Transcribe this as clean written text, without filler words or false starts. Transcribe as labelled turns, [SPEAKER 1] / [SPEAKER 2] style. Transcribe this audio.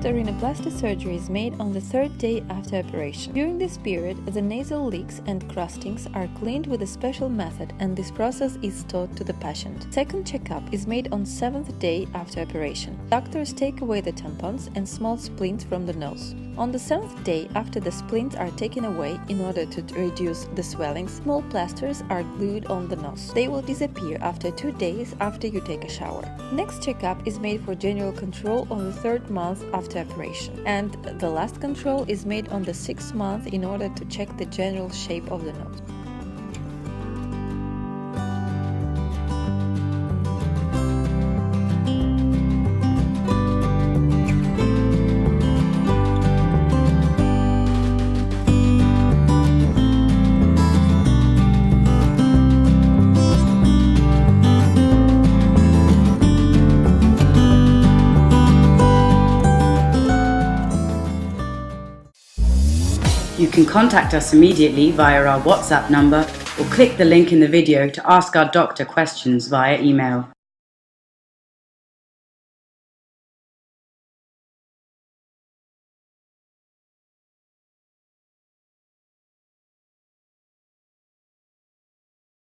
[SPEAKER 1] The rhinoplasty surgery is made on the third day after operation. During this period, the nasal leaks and crustings are cleaned with a special method, and this process is taught to the patient. Second checkup is made on 7th day after operation. Doctors take away the tampons and small splints from the nose. On the 7th day after the splints are taken away in order to reduce the swelling, small plasters are glued on the nose. They will disappear after 2 days after you take a shower. Next checkup is made for general control on the 3rd month after operation, and the last control is made on the 6th month in order to check the general shape of the nose.
[SPEAKER 2] You can contact us immediately via our WhatsApp number or click the link in the video to ask our doctor questions via email.